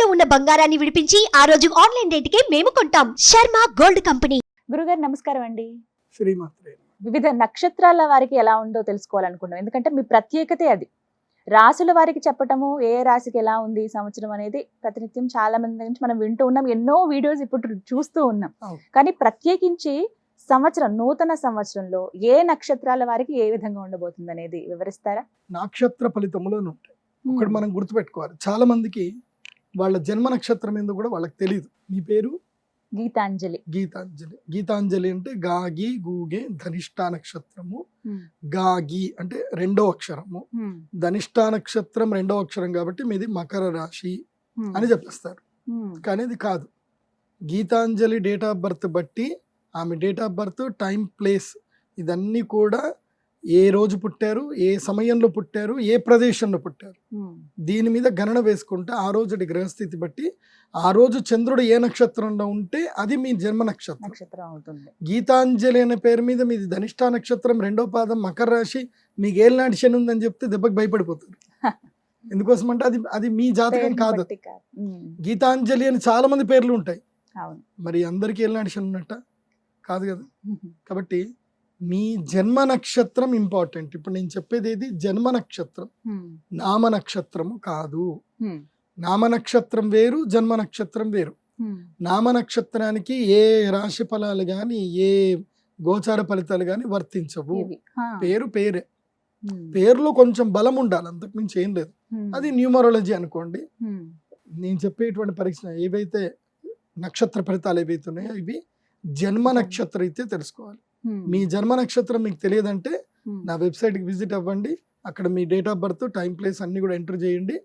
ఇంట్లో ఉన్న బంగారాన్ని విడిపించి ఆ రోజు ఆన్లైన్ రేటుకే మేము కొంటాం. Sharma gold company. గురుగారు నమస్కారం అండి. శ్రీమాత్రే. వివిధ నక్షత్రాల వారికి ఎలా ఉందో తెలుసుకోవాలనుకున్నాం, ఎందుకంటే మీ ప్రత్యేకతే అది. రాసుల వారికి చెప్పటము ఏ రాశికి ఎలా ఉంది ఈ సంవత్సరం అనేది ప్రతినిత్యం చాలా మంది నుంచి మనం వింటూ ఉన్నాం, ఎన్నో వీడియోస్ ఇప్పుడు చూస్తూ ఉన్నాం. కానీ ప్రత్యేకించి సంవత్సరం, నూతన సంవత్సరంలో ఏ నక్షత్రాల వారికి ఏ విధంగా ఉండబోతుంది అనేది వివరిస్తారా? నక్షత్ర ఫలితములు అని ఉంటాయి. ఒకటి మనం గుర్తుపెట్టుకోవాలి, చాలా మందికి వాళ్ళ జన్మ నక్షత్రం ఏందో కూడా వాళ్ళకి తెలియదు. మీ పేరు? గీతాంజలి. గీతాంజలి. గీతాంజలి అంటే గాగి గూగే ధనిష్టా నక్షత్రము. గాగి అంటే రెండో అక్షరము, ధనిష్టా నక్షత్రం రెండో అక్షరం కాబట్టి మీది మకర రాశి అని చెప్పేస్తారు. కానీ ఇది కాదు. గీతాంజలి డేట్ ఆఫ్ బర్త్ బట్టి ఆమె date of birth, time, place ఇదన్నీ కూడా ఏ రోజు పుట్టారు, ఏ సమయంలో పుట్టారు, ఏ ప్రదేశంలో పుట్టారు, దీని మీద గణన వేసుకుంటే ఆ రోజుటి గ్రహస్థితి బట్టి ఆ రోజు చంద్రుడు ఏ నక్షత్రంలో ఉంటే అది మీ జన్మ నక్షత్రం అవుతుంది. గీతాంజలి అనే పేరు మీద మీది ధనిష్టా నక్షత్రం రెండో పాదం మకర రాశి, మీకు ఏళ్ళనాటి శని ఉందని చెప్తే దెబ్బకి భయపడిపోతారు. ఎందుకోసం అంటే అది మీ జాతకం కాదు. గీతాంజలి అని చాలా మంది పేర్లు ఉంటాయి, మరి అందరికీ ఏళ్ళనాటి శని ఉన్నట్ట కాదు కదా. కాబట్టి మీ జన్మ నక్షత్రం ఇంపార్టెంట్. ఇప్పుడు నేను చెప్పేది ఏది జన్మ నక్షత్రం, నామ నక్షత్రము కాదు. నామ నక్షత్రం వేరు, జన్మ నక్షత్రం వేరు. నామ నక్షత్రానికి ఏ రాశి ఫలాలు గాని ఏ గోచార ఫలితాలు గాని వర్తించవు. పేరు పేరే, పేరులో కొంచెం బలం ఉండాలి, అంతకుమించి ఏం లేదు. అది న్యూమరాలజీ అనుకోండి. నేను చెప్పేటువంటి పరీక్ష ఏవైతే నక్షత్ర ఫలితాలు ఏవైతే ఉన్నాయో ఇవి జన్మ నక్షత్రం అయితే తెలుసుకోవాలి. మీ జన్మ నక్షత్రం మీకు తెలియదంటే నా వెబ్సైట్కి విజిట్ అవ్వండి. అక్కడ మీ date of birth, time, place అన్ని కూడా ఎంటర్ చేయండి.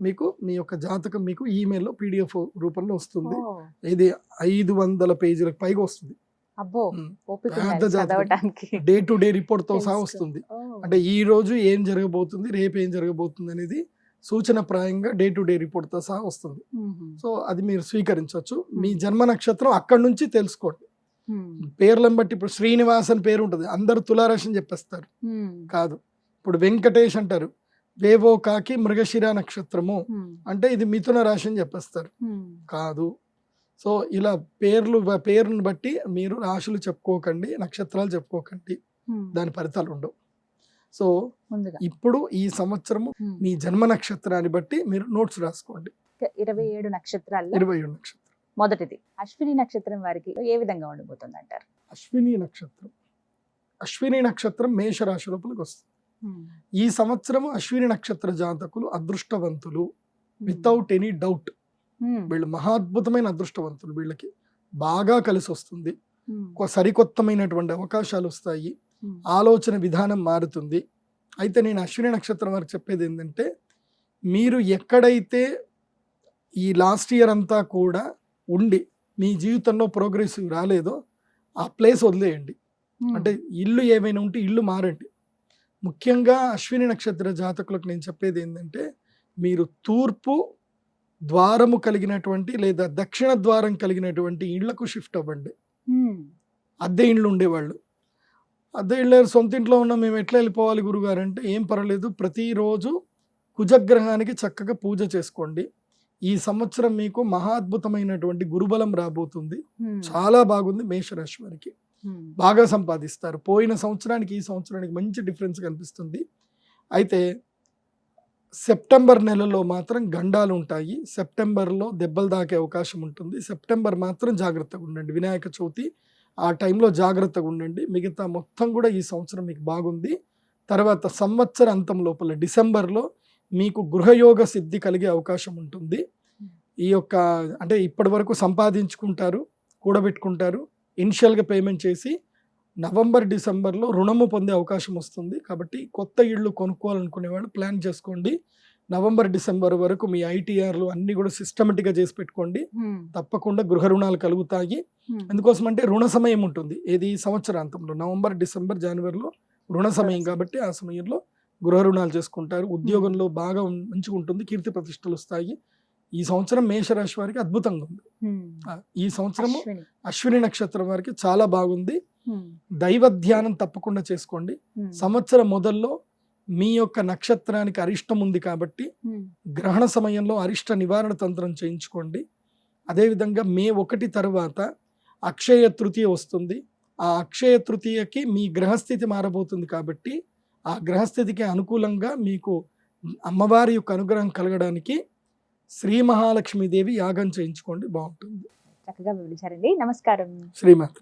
మీకు మీ యొక్క జాతకం మీకు ఈమెయిల్లో PDF రూపంలో వస్తుంది. ఇది 500 పేజీలకు పైగా వస్తుంది. డే టు డే రిపోర్ట్ తో సహా వస్తుంది. అంటే ఈ రోజు ఏం జరగబోతుంది, రేపు ఏం జరగబోతుంది అనేది సూచన ప్రాయంగా డే టు డే రిపోర్ట్ తో సహా వస్తుంది. సో అది మీరు స్వీకరించవచ్చు. మీ జన్మ నక్షత్రం అక్కడి నుంచి తెలుసుకోండి. పేర్లను బట్టి ఇప్పుడు శ్రీనివాస్ అని పేరు ఉంటుంది, అందరు తులారాశి అని చెప్పేస్తారు. కాదు. ఇప్పుడు వెంకటేష్ అంటారు, వేవో కాకి మృగశిర నక్షత్రము అంటే ఇది మిథున రాశి అని చెప్పేస్తారు. కాదు. సో ఇలా పేరును బట్టి మీరు రాశులు చెప్పుకోకండి, నక్షత్రాలు చెప్పుకోకండి, దాని ఫలితాలు ఉండవు. సో ఇప్పుడు ఈ సంవత్సరము మీ జన్మ నక్షత్రాన్ని బట్టి మీరు నోట్స్ రాసుకోండి. 27 నక్షత్రాలు. 27 నక్షత్రం. మొదటిది అశ్విని నక్షత్రం వారికి ఏ విధంగా ఉండబోతుంది అంటారు? అశ్విని నక్షత్రం మేషరాశి లోపలికి వస్తుంది. ఈ సంవత్సరము అశ్విని నక్షత్ర జాతకులు అదృష్టవంతులు, వితౌట్ ఎనీ డౌట్. వీళ్ళు మహాద్భుతమైన అదృష్టవంతులు. వీళ్ళకి బాగా కలిసి వస్తుంది. సరికొత్తమైనటువంటి అవకాశాలు వస్తాయి. ఆలోచన విధానం మారుతుంది. అయితే నేను అశ్విని నక్షత్రం వారికి చెప్పేది ఏంటంటే, మీరు ఎక్కడైతే ఈ లాస్ట్ ఇయర్ అంతా కూడా ఉండి మీ జీవితంలో ప్రోగ్రెసివ్ రాలేదో ఆ ప్లేస్ వదిలేయండి. అంటే ఇల్లు ఏమైనా ఉంటే ఇల్లు మారండి. ముఖ్యంగా అశ్విని నక్షత్ర జాతకులకు నేను చెప్పేది ఏంటంటే, మీరు తూర్పు ద్వారము కలిగినటువంటి లేదా దక్షిణ ద్వారం కలిగినటువంటి ఇళ్లకు షిఫ్ట్ అవ్వండి. అద్దె ఇండ్లు ఉండేవాళ్ళు, అద్దె ఇళ్ళ సొంత ఇంట్లో ఉన్న మేము ఎట్లా వెళ్ళిపోవాలి గురుగారు అంటే, ఏం పర్వాలేదు, ప్రతిరోజు కుజగ్రహానికి చక్కగా పూజ చేసుకోండి. ఈ సంవత్సరం మీకు మహాద్భుతమైనటువంటి గురుబలం రాబోతుంది. చాలా బాగుంది. మేషరాశి వారికి బాగా సంపాదిస్తారు. పోయిన సంవత్సరానికి ఈ సంవత్సరానికి మంచి డిఫరెన్స్ కనిపిస్తుంది. అయితే సెప్టెంబర్ నెలలో మాత్రం గండాలు ఉంటాయి. సెప్టెంబర్లో దెబ్బలు దాకే అవకాశం ఉంటుంది. సెప్టెంబర్ మాత్రం జాగ్రత్తగా ఉండండి. వినాయక చవితి ఆ టైంలో జాగ్రత్తగా ఉండండి. మిగతా మొత్తం కూడా ఈ సంవత్సరం మీకు బాగుంది. తర్వాత సంవత్సర అంతం లోపల డిసెంబర్లో మీకు గృహయోగ సిద్ధి కలిగే అవకాశం ఉంటుంది. ఈ యొక్క అంటే ఇప్పటి వరకు సంపాదించుకుంటారు, కూడబెట్టుకుంటారు, ఇనిషియల్గా పేమెంట్ చేసి నవంబర్ డిసెంబర్లో రుణము పొందే అవకాశం వస్తుంది. కాబట్టి కొత్త ఇళ్ళు కొనుక్కోవాలనుకునే వాళ్ళు ప్లాన్ చేసుకోండి. నవంబర్ డిసెంబర్ వరకు మీ ITRలు అన్ని కూడా సిస్టమేటిక్గా చేసి పెట్టుకోండి. తప్పకుండా గృహ రుణాలు కలుగుతాయి. ఎందుకోసం అంటే రుణ సమయం ఉంటుంది. ఏది సంవత్సరాంతంలో నవంబర్ డిసెంబర్ జనవరిలో రుణ సమయం కాబట్టి ఆ సమయంలో గృహ రుణాలు చేసుకుంటారు. ఉద్యోగంలో బాగా మంచిగా ఉంటుంది, కీర్తి ప్రతిష్టలు వస్తాయి. ఈ సంవత్సరం మేషరాశి వారికి అద్భుతంగా ఉంది. ఈ సంవత్సరము అశ్విని నక్షత్రం వారికి చాలా బాగుంది. దైవ ధ్యానం తప్పకుండా చేసుకోండి. సంవత్సరం మొదల్లో మీ యొక్క నక్షత్రానికి అరిష్టం ఉంది కాబట్టి గ్రహణ సమయంలో అరిష్ట నివారణ తంత్రం చేయించుకోండి. అదేవిధంగా మే 1 తర్వాత అక్షయ తృతీయ వస్తుంది. ఆ అక్షయ తృతీయకి మీ గ్రహస్థితి మారబోతుంది కాబట్టి ఆ గ్రహస్థితికి అనుకూలంగా మీకు అమ్మవారి యొక్క అనుగ్రహం కలగడానికి శ్రీ మహాలక్ష్మీదేవి యాగం చేయించుకోండి, బాగుంటుంది. చక్కగా వివరించారండి. నమస్కారం. శ్రీమాత.